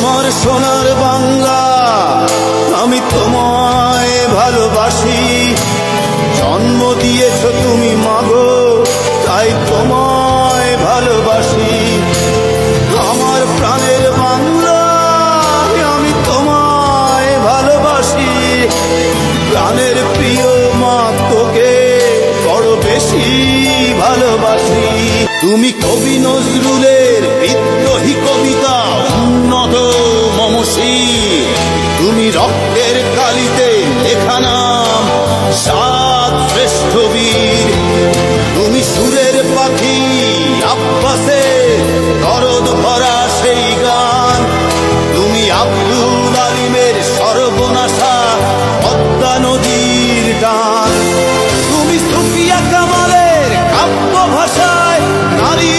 আমার সোনার বাংলা, আমি তোমায় ভালোবাসি। জন্ম দিয়েছ তুমি মাগো, তাই তোমায় ভালোবাসি। আমার প্রাণের বাংলা, আমি তোমায় ভালোবাসি। প্রাণের প্রিয় মা, তোকে বড় বেশি ভালোবাসি। তুমি কবি নজরুলের বিদ্রোহী কবিতা উন্নত মমশির। তুমি রক্তের কালিতে লেখা নাম সাত শ্রেষ্ঠ বীর। তুমি সুরের পাখি আব্বাসের দরদ ভরা সেই গান। তুমি আব্দুল আলিমের সর্বনাশা পদ্মা নদীর টান। তুমি সুফিয়া কামালের কাব্য ভাষায় নারী